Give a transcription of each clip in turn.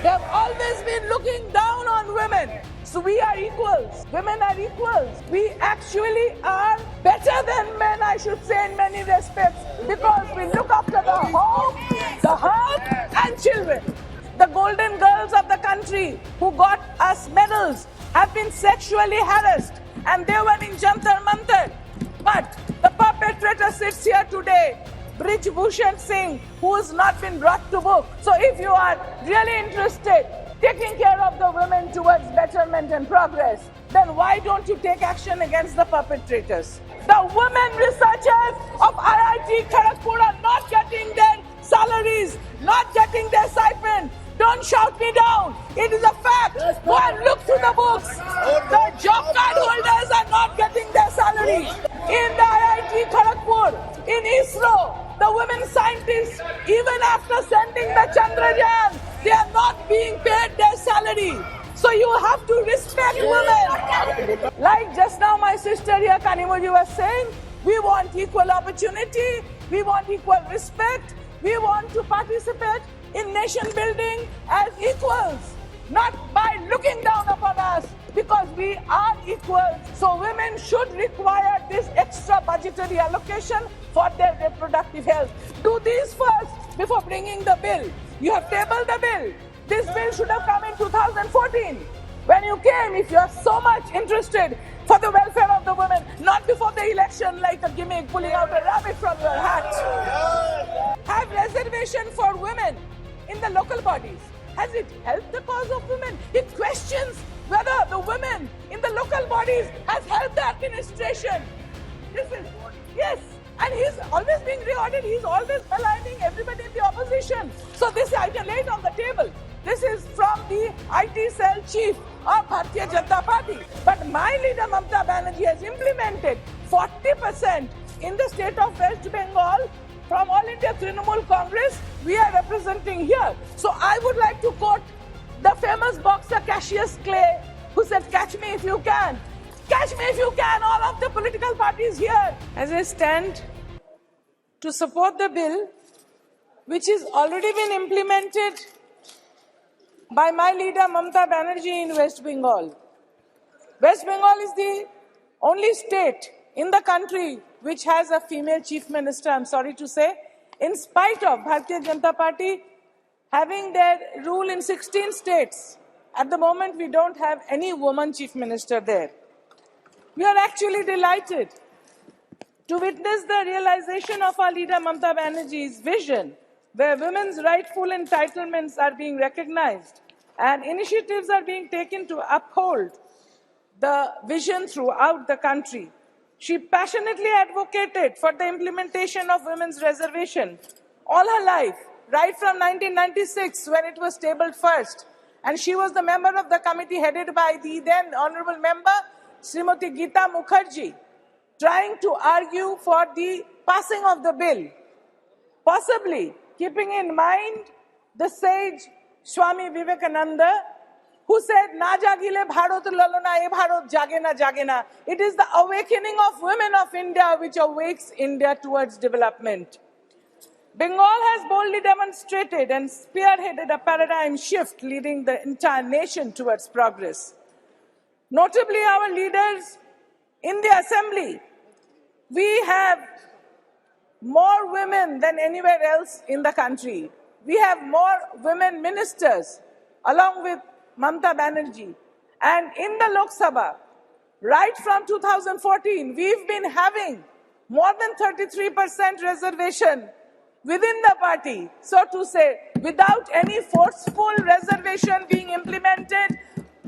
They have always been looking down on women. So we are equals. Women are equals. We actually are better than men, I should say, in many respects, because we look after the home, the hearth, and children. The golden girls of the country who got us medals have been sexually harassed, and they were in Jantar Mantar. But the perpetrator sits here today, Brij Bhushan Singh, who has not been brought to book. So if you are really interested taking care of the women towards betterment and progress, then why don't you take action against the perpetrators? The women researchers of IIT Kharagpur are not getting their salaries, not getting their stipend. Don't shout me down. It is a fact. Go and look through the books. The job card holders are not getting their salary. In the IIT Kharagpur, in ISRO, the women scientists, even after sending the Chandrayaan, they are not being paid their salary. So you have to respect women. Like just now my sister here, Kanimuji, was saying, we want equal opportunity, we want equal respect, we want to participate in nation building as equals, not by looking down upon us, because we are equal. So women should require this extra budgetary allocation for their reproductive health. Do these first before bringing the bill. You have tabled the bill. This bill should have come in 2014. When you came, if you are so much interested for the welfare of the women, not before the election like a gimmick pulling out a rabbit from your hat. Have reservation for women in the local bodies. Has it helped the cause of women? It questions whether the women in the local bodies has helped the administration. Yes, and he's always being rewarded. He's always aligning everybody in the opposition. So this I can lay it on the table. This is from the IT cell chief of Bharatiya Janata Party. But my leader Mamata Banerjee has implemented 40% in the state of West Bengal. From All India Trinamool Congress, we are representing here. So I would like to quote the famous boxer Cassius Clay, who said, "Catch me if you can. Catch me if you can." All of the political parties here. As I stand to support the bill, which has already been implemented by my leader Mamata Banerjee in West Bengal. West Bengal is the only state in the country which has a female chief minister, I'm sorry to say, in spite of Bharatiya Janata Party having their rule in 16 states. At the moment, we don't have any woman chief minister there. We are actually delighted to witness the realization of our leader Mamata Banerjee's vision, where women's rightful entitlements are being recognized and initiatives are being taken to uphold the vision throughout the country. She passionately advocated for the implementation of women's reservation all her life, right from 1996 when it was tabled first. And she was the member of the committee headed by the then honorable member, Srimati Geeta Mukherjee, trying to argue for the passing of the bill, possibly keeping in mind the sage Swami Vivekananda, who said, "Na jagile Bharat lalona, e Bharat jage na." It is the awakening of women of India which awakes India towards development. Bengal has boldly demonstrated and spearheaded a paradigm shift leading the entire nation towards progress. Notably, our leaders in the assembly, we have more women than anywhere else in the country. We have more women ministers, along with Mamata Banerjee. And in the Lok Sabha, right from 2014, we've been having more than 33% reservation within the party, so to say, without any forceful reservation being implemented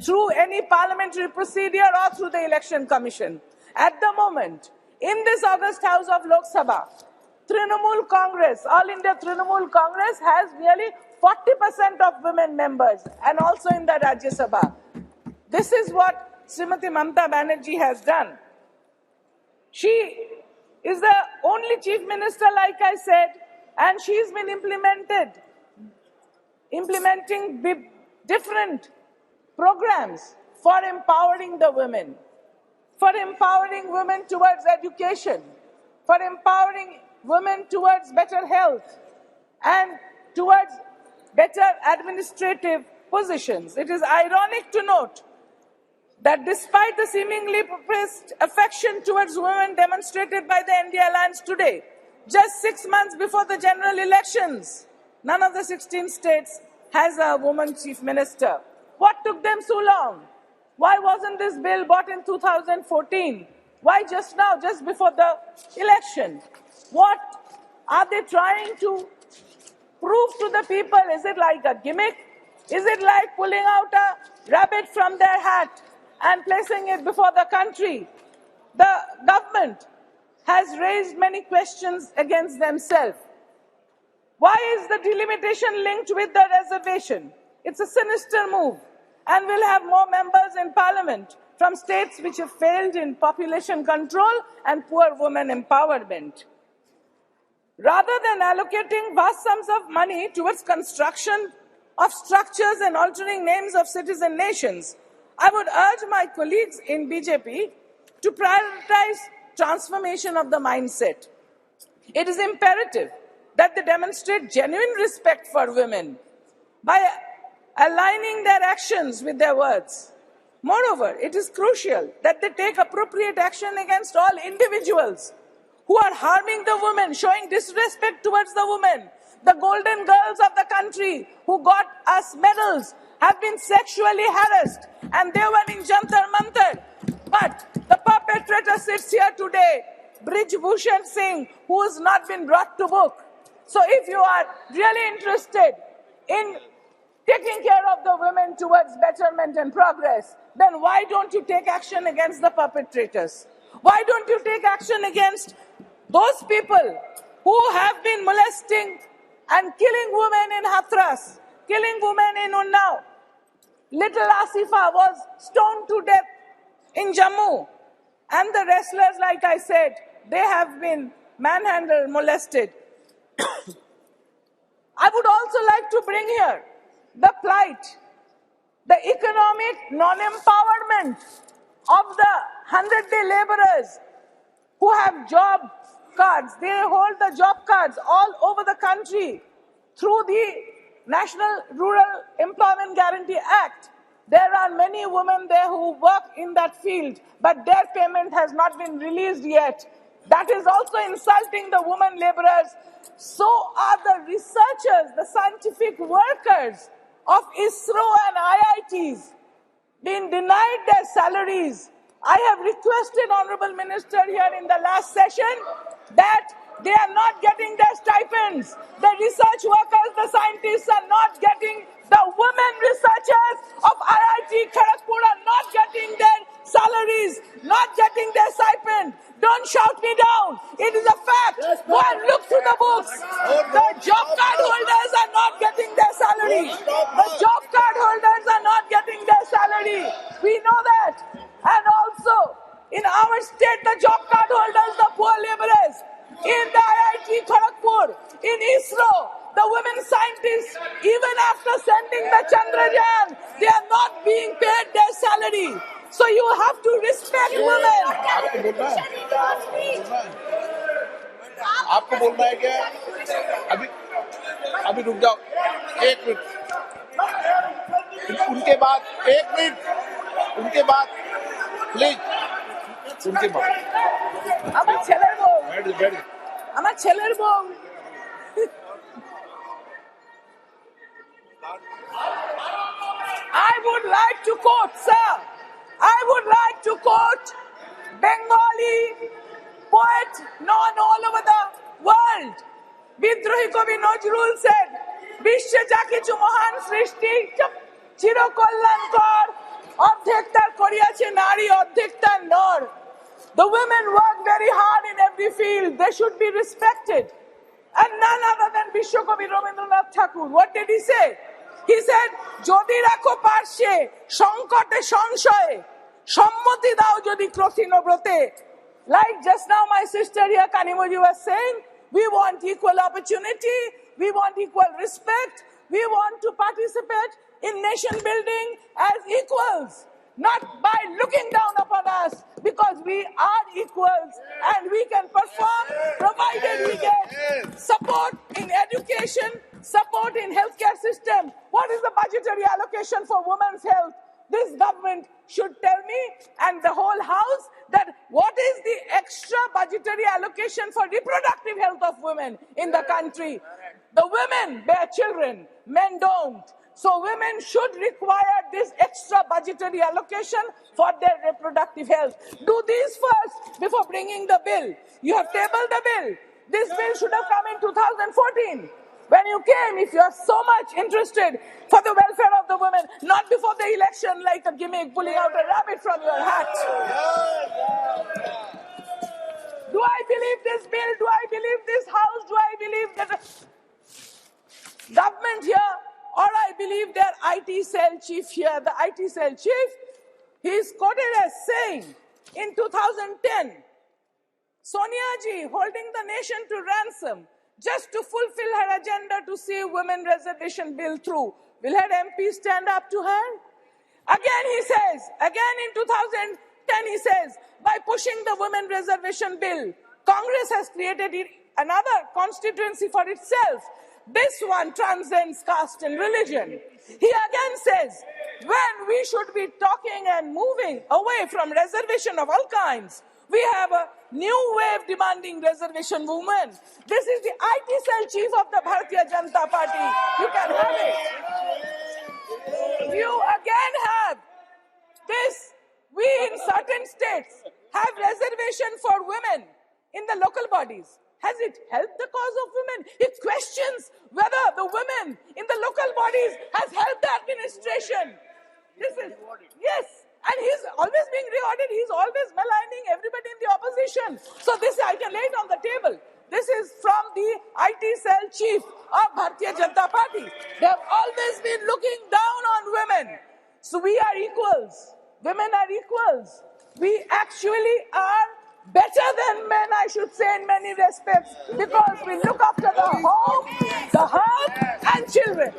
through any parliamentary procedure or through the election commission. At the moment, in this August House of Lok Sabha, Trinamool Congress, All India Trinamool Congress has nearly 40% of women members, and also in the Rajya Sabha. This is what Srimati Mamata Banerjee has done. She is the only chief minister, like I said, and she's been implementing different programs for empowering the women, for empowering women towards education, for empowering women towards better health and towards better administrative positions. It is ironic to note that despite the seemingly professed affection towards women demonstrated by the NDA alliance today, just 6 months before the general elections, none of the 16 states has a woman chief minister. What took them so long? Why wasn't this bill brought in 2014? Why just now, just before the election? What are they trying to prove to the people? Is it like a gimmick? Is it like pulling out a rabbit from their hat and placing it before the country? The government has raised many questions against themselves. Why is the delimitation linked with the reservation? It's a sinister move and will have more members in parliament from states which have failed in population control and poor women empowerment. Rather than allocating vast sums of money towards construction of structures and altering names of citizen nations, I would urge my colleagues in BJP to prioritize transformation of the mindset. It is imperative that they demonstrate genuine respect for women by aligning their actions with their words. Moreover, it is crucial that they take appropriate action against all individuals who are harming the women, showing disrespect towards the women. The golden girls of the country who got us medals have been sexually harassed and they were in Jantar Mantar. But the perpetrator sits here today, Brij Bhushan Singh, who has not been brought to book. So if you are really interested in taking care of the women towards betterment and progress, then why don't you take action against the perpetrators? Why don't you take action against those people who have been molesting and killing women in Hathras, killing women in Unnao? Little Asifa was stoned to death in Jammu. And the wrestlers, like I said, they have been manhandled, molested. I would also like to bring here the plight, the economic non-empowerment of the 100-day laborers who have job cards. They hold the job cards all over the country through the National Rural Employment Guarantee Act. There are many women there who work in that field, but their payment has not been released yet. That is also insulting the women laborers. So are the researchers, the scientific workers of ISRO and IITs being denied their salaries. I have requested Honorable Minister here in the last session that they are not getting their stipends. The research workers, the scientists are not getting, the women researchers of IIT Kharagpur are not getting their salaries, not getting their stipend. Don't shout me down. It is a fact. Go and look through the books. The job card holders are not getting their salary. The job card holders are not getting their salary. We know that. And also, in our state, the job card holders, the poor laborers, in the IIT Kharagpur, in ISRO, the women scientists, even after sending the Chandrayaan, they are not being paid their salary. So you have to respect women. आपको बोलना है क्या? अभी रुक जाओ 1 minute. उनके बाद 1 minute. उनके बाद प्लीज. उनके बाद আমার ছেলের বউ. আমার ছেলের বউ. I would like to quote, sir. I would like to quote Bengali poet known all over the world. Bidrohi Kavi Nazrul said, "Bishwe ja kichu mohan srishti chiro kolyankor ordhektar koriyache nari ordhektar nor." The women work very hard in every field. They should be respected. And none other than Vishwakavi Rabindranath Thakur. What did he say? He said, "Jodi rakho parshe, sankote sanshaye, sammati dao jodi krothino brote." Like just now my sister here, Kanimoji, was saying, we want equal opportunity, we want equal respect, we want to participate in nation building as equals, not by looking down upon us, because we are equals and we can perform provided we get support in education, support in healthcare system. What is the budgetary allocation for women's health? This government should tell me and the whole house that what is the extra budgetary allocation for reproductive health of women in the country. The women bear children, men don't. So women should require this extra budgetary allocation for their reproductive health. Do these first before bringing the bill. You have tabled the bill. This bill should have come in 2014. When you came, if you are so much interested for the welfare of the women, not before the election like a gimmick pulling out a rabbit from your hat. Do I believe this bill? Do I believe this house? Do I believe that government here? Or I believe their IT cell chief here, the IT cell chief, he is quoted as saying in 2010, Sonia ji holding the nation to ransom just to fulfill her agenda to see women reservation bill through. Will her MP stand up to her? Again he says, again in 2010 he says, by pushing the women reservation bill, Congress has created another constituency for itself. This one transcends caste and religion. He again says, when we should be talking and moving away from reservation of all kinds, we have a new wave demanding reservation movement. This is the IT cell chief of the Bharatiya Janata Party. You can have it. You again have this. We in certain states have reservation for women in the local bodies. Has it helped the cause of women? It questions whether the women in the local bodies has helped the administration. This is, yes, and he's always being rewarded. He's always maligning everybody in the opposition. So this I can lay it on the table. This is from the IT cell chief of Bharatiya Janata Party. They have always been looking down on women. So we are equals. Women are equals. We actually are better than men, I should say, in many respects, because we look after the home, the hearth, and children.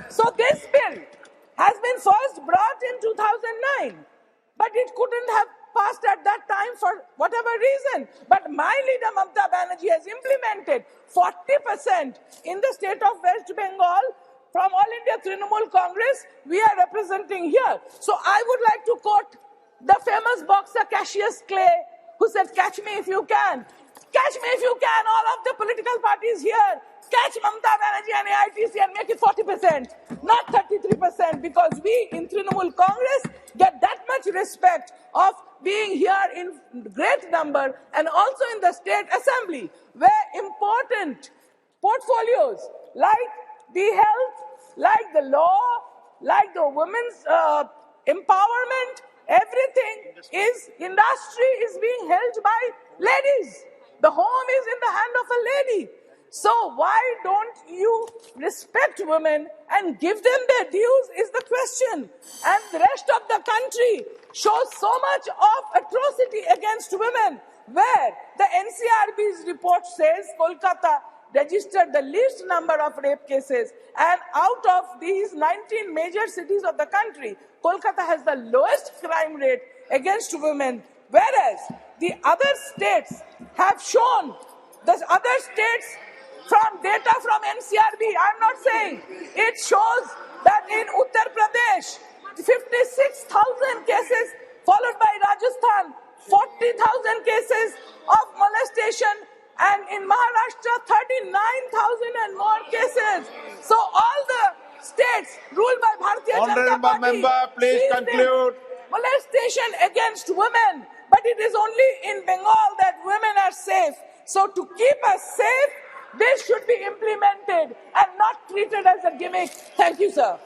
So this bill has been first brought in 2009, but it couldn't have passed at that time for whatever reason. But my leader, Mamata Banerjee, has implemented 40% in the state of West Bengal. From All India Trinamool Congress, we are representing here. So I would like to quote the famous boxer Cassius Clay, who said, catch me if you can. Catch me if you can, all of the political parties here. Catch Mamata Banerjee and AITC and make it 40%, not 33%, because we in Trinamool Congress get that much respect of being here in great number and also in the state assembly, where important portfolios like the health, like the law, like the women's empowerment, everything is, industry is being held by ladies. The home is in the hand of a lady. So why don't you respect women and give them their dues is the question. And the rest of the country shows so much of atrocity against women, where the NCRB's report says Kolkata registered the least number of rape cases, and out of these 19 major cities of the country, Kolkata has the lowest crime rate against women, whereas the other states have shown, the other states from data from NCRB, I'm not saying, it shows that in Uttar Pradesh, 56,000 cases, followed by Rajasthan, 40,000 cases of molestation, and in Maharashtra, 39,000 and more cases. So all the states ruled by Bharatiya Janata Party, member, please conclude. Molestation against women, but it is only in Bengal that women are safe. So to keep us safe, this should be implemented and not treated as a gimmick. Thank you, sir.